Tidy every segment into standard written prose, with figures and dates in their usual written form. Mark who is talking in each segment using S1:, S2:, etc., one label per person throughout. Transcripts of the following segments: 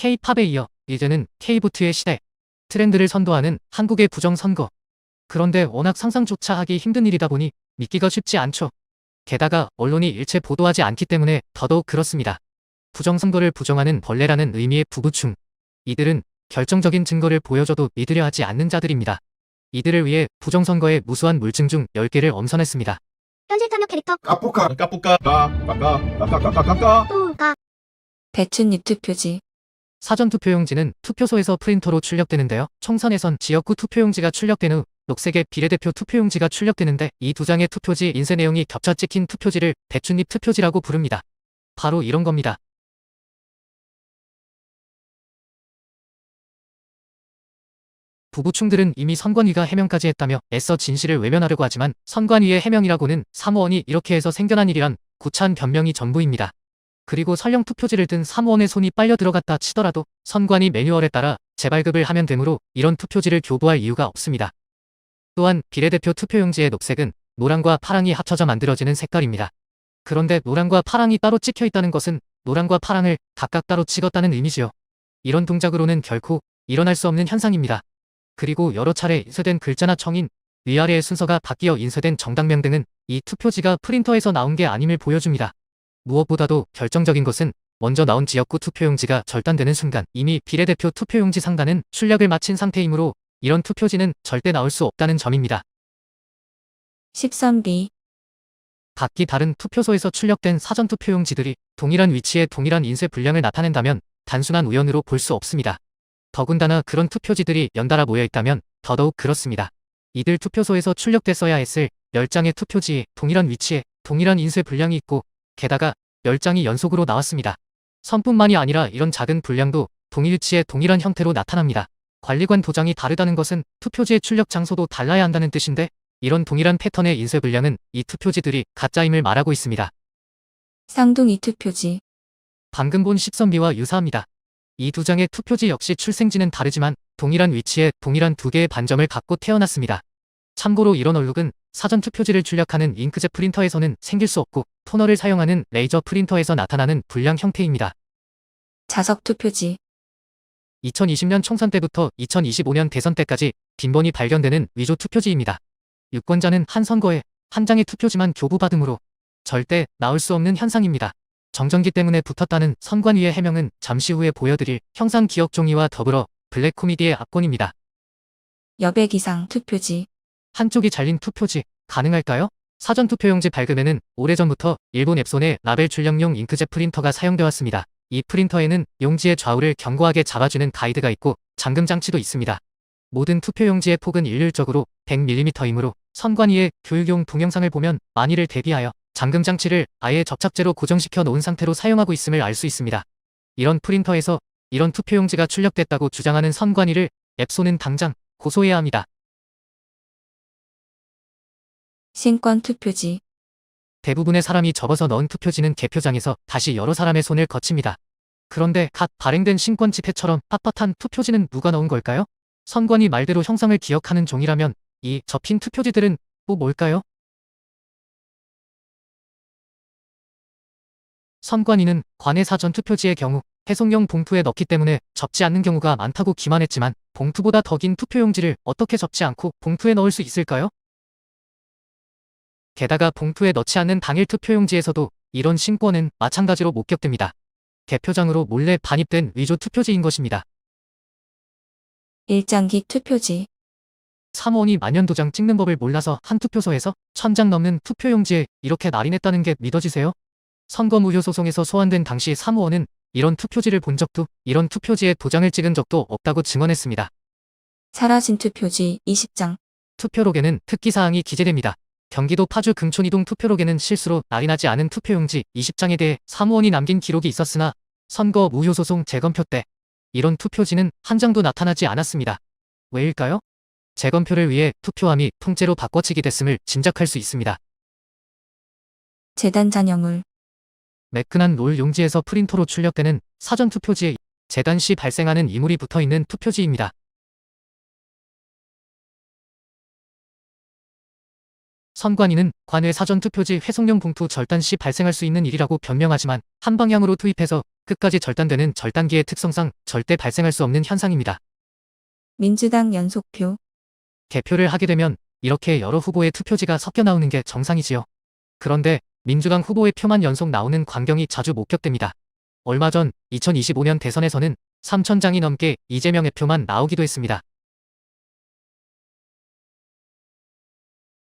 S1: K-팝에 이어 이제는 K-뷰티의 시대. 트렌드를 선도하는 한국의 부정선거. 그런데 워낙 상상조차 하기 힘든 일이다 보니 믿기가 쉽지 않죠. 게다가 언론이 일체 보도하지 않기 때문에 더더욱 그렇습니다. 부정선거를 부정하는 벌레라는 의미의 부부충. 이들은 결정적인 증거를 보여줘도 믿으려 하지 않는 자들입니다. 이들을 위해 부정선거의 무수한 물증 중 10개를 엄선했습니다.
S2: 현실 탐욕 캐릭터
S3: 까뿌까 까뿌까 까까까까까까까까
S2: 또가
S4: 배춧잎 투표지.
S1: 사전투표용지는 투표소에서 프린터로 출력되는데요. 총선에선 지역구 투표용지가 출력된 후 녹색의 비례대표 투표용지가 출력되는데 이 두 장의 투표지 인쇄 내용이 겹쳐 찍힌 투표지를 배춧잎 투표지라고 부릅니다. 바로 이런 겁니다. 부부충들은 이미 선관위가 해명까지 했다며 애써 진실을 외면하려고 하지만 선관위의 해명이라고는 사무원이 이렇게 해서 생겨난 일이란 구차한 변명이 전부입니다. 그리고 설령 투표지를 든 사무원의 손이 빨려 들어갔다 치더라도 선관위 매뉴얼에 따라 재발급을 하면 되므로 이런 투표지를 교부할 이유가 없습니다. 또한 비례대표 투표용지의 녹색은 노랑과 파랑이 합쳐져 만들어지는 색깔입니다. 그런데 노랑과 파랑이 따로 찍혀 있다는 것은 노랑과 파랑을 각각 따로 찍었다는 의미지요. 이런 동작으로는 결코 일어날 수 없는 현상입니다. 그리고 여러 차례 인쇄된 글자나 청인, 위아래의 순서가 바뀌어 인쇄된 정당명 등은 이 투표지가 프린터에서 나온 게 아님을 보여줍니다. 무엇보다도 결정적인 것은 먼저 나온 지역구 투표용지가 절단되는 순간 이미 비례대표 투표용지 상단은 출력을 마친 상태이므로 이런 투표지는 절대 나올 수 없다는 점입니다.
S4: 13B.
S1: 각기 다른 투표소에서 출력된 사전투표용지들이 동일한 위치에 동일한 인쇄 분량을 나타낸다면 단순한 우연으로 볼 수 없습니다. 더군다나 그런 투표지들이 연달아 모여 있다면 더더욱 그렇습니다. 이들 투표소에서 출력됐어야 했을 10장의 투표지에 동일한 위치에 동일한 인쇄 분량이 있고 게다가 10장이 연속으로 나왔습니다. 선뿐만이 아니라 이런 작은 분량도 동일 위치에 동일한 형태로 나타납니다. 관리관 도장이 다르다는 것은 투표지의 출력 장소도 달라야 한다는 뜻인데 이런 동일한 패턴의 인쇄 분량은 이 투표지들이 가짜임을 말하고 있습니다.
S4: 쌍둥이 투표지.
S1: 방금 본 13B와 유사합니다. 이 두 장의 투표지 역시 출생지는 다르지만 동일한 위치에 동일한 두 개의 반점을 갖고 태어났습니다. 참고로 이런 얼룩은 사전 투표지를 출력하는 잉크젯 프린터에서는 생길 수 없고 토너를 사용하는 레이저 프린터에서 나타나는 불량 형태입니다.
S4: 자석 투표지.
S1: 2020년 총선 때부터 2025년 대선 때까지 빈번히 발견되는 위조 투표지입니다. 유권자는 한 선거에 한 장의 투표지만 교부받으므로 절대 나올 수 없는 현상입니다. 정전기 때문에 붙었다는 선관위의 해명은 잠시 후에 보여드릴 형상 기억 종이와 더불어 블랙 코미디의 압권입니다.
S4: 여백 이상 투표지.
S1: 한쪽이 잘린 투표지 가능할까요? 사전투표용지 발급에는 오래전부터 일본 앱손의 라벨 출력용 잉크젯 프린터가 사용되어 왔습니다. 이 프린터에는 용지의 좌우를 견고하게 잡아주는 가이드가 있고 잠금 장치도 있습니다. 모든 투표용지의 폭은 일률적으로 100mm이므로 선관위의 교육용 동영상을 보면 만일을 대비하여 잠금 장치를 아예 접착제로 고정시켜 놓은 상태로 사용하고 있음을 알 수 있습니다. 이런 프린터에서 이런 투표용지가 출력됐다고 주장하는 선관위를 앱손은 당장 고소해야 합니다.
S4: 신권 투표지.
S1: 대부분의 사람이 접어서 넣은 투표지는 개표장에서 다시 여러 사람의 손을 거칩니다. 그런데 갓 발행된 신권 지폐처럼 빳빳한 투표지는 누가 넣은 걸까요? 선관위 말대로 형상을 기억하는 종이라면 이 접힌 투표지들은 또 뭘까요? 선관위는 관외 사전 투표지의 경우 해송용 봉투에 넣기 때문에 접지 않는 경우가 많다고 기만했지만 봉투보다 더 긴 투표용지를 어떻게 접지 않고 봉투에 넣을 수 있을까요? 게다가 봉투에 넣지 않는 당일 투표용지에서도 이런 신권은 마찬가지로 목격됩니다. 개표장으로 몰래 반입된 위조 투표지인 것입니다.
S4: 일장기 투표지.
S1: 사무원이 만년도장 찍는 법을 몰라서 한 투표소에서 1000장 넘는 투표용지에 이렇게 날인했다는 게 믿어지세요? 선거 무효 소송에서 소환된 당시 사무원은 이런 투표지를 본 적도 이런 투표지에 도장을 찍은 적도 없다고 증언했습니다.
S4: 사라진 투표지 20장.
S1: 투표록에는 특기사항이 기재됩니다. 경기도 파주 금촌이동 투표록에는 실수로 날인하지 않은 투표용지 20장에 대해 사무원이 남긴 기록이 있었으나 선거 무효 소송 재검표 때 이런 투표지는 한 장도 나타나지 않았습니다. 왜일까요? 재검표를 위해 투표함이 통째로 바꿔치기 됐음을 짐작할 수 있습니다.
S4: 재단 잔여물.
S1: 매끈한 롤 용지에서 프린터로 출력되는 사전투표지에 재단 시 발생하는 이물이 붙어있는 투표지입니다. 선관위는 관외 사전투표지 회송용 봉투 절단 시 발생할 수 있는 일이라고 변명하지만 한 방향으로 투입해서 끝까지 절단되는 절단기의 특성상 절대 발생할 수 없는 현상입니다.
S4: 민주당 연속표.
S1: 개표를 하게 되면 이렇게 여러 후보의 투표지가 섞여 나오는 게 정상이지요. 그런데 민주당 후보의 표만 연속 나오는 광경이 자주 목격됩니다. 얼마 전 2025년 대선에서는 3,000장이 넘게 이재명의 표만 나오기도 했습니다.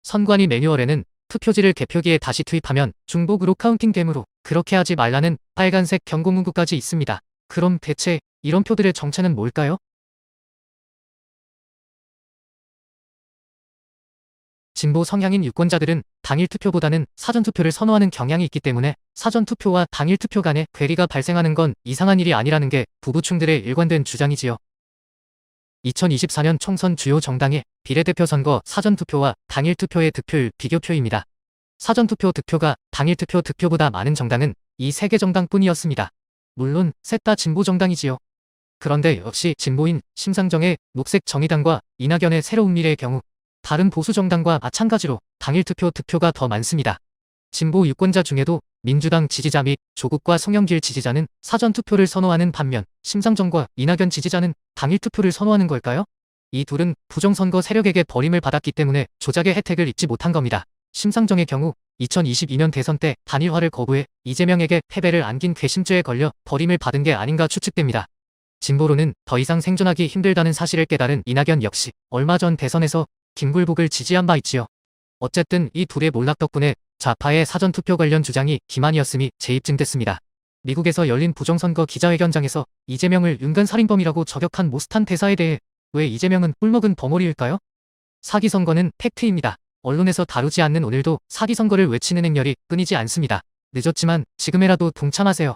S1: 선관위 매뉴얼에는 투표지를 개표기에 다시 투입하면 중복으로 카운팅되므로 그렇게 하지 말라는 빨간색 경고 문구까지 있습니다. 그럼 대체 이런 표들의 정체는 뭘까요? 진보 성향인 유권자들은 당일 투표보다는 사전 투표를 선호하는 경향이 있기 때문에 사전 투표와 당일 투표 간에 괴리가 발생하는 건 이상한 일이 아니라는 게 부부충들의 일관된 주장이지요. 2024년 총선 주요 정당의 비례대표 선거 사전 투표와 당일 투표의 득표율 비교표입니다. 사전 투표 득표가 당일 투표 득표보다 많은 정당은 이 3개 정당뿐이었습니다. 물론 셋 다 진보 정당이지요. 그런데 역시 진보인 심상정의 녹색 정의당과 이낙연의 새로운 미래의 경우 다른 보수 정당과 마찬가지로 당일 투표 득표가 더 많습니다. 진보 유권자 중에도 민주당 지지자 및 조국과 송영길 지지자는 사전 투표를 선호하는 반면 심상정과 이낙연 지지자는 당일 투표를 선호하는 걸까요? 이 둘은 부정선거 세력에게 버림을 받았기 때문에 조작의 혜택을 입지 못한 겁니다. 심상정의 경우 2022년 대선 때 단일화를 거부해 이재명에게 패배를 안긴 괘씸죄에 걸려 버림을 받은 게 아닌가 추측됩니다. 진보로는 더 이상 생존하기 힘들다는 사실을 깨달은 이낙연 역시 얼마 전 대선에서 김굴복을 지지한 바 있지요. 어쨌든 이 둘의 몰락 덕분에 좌파의 사전투표 관련 주장이 기만이었음이 재입증됐습니다. 미국에서 열린 부정선거 기자회견장에서 이재명을 윤간살인범이라고 저격한 모스탄 대사에 대해 왜 이재명은 꿀먹은 벙어리일까요? 사기선거는 팩트입니다. 언론에서 다루지 않는 오늘도 사기선거를 외치는 행렬이 끊이지 않습니다. 늦었지만 지금이라도 동참하세요.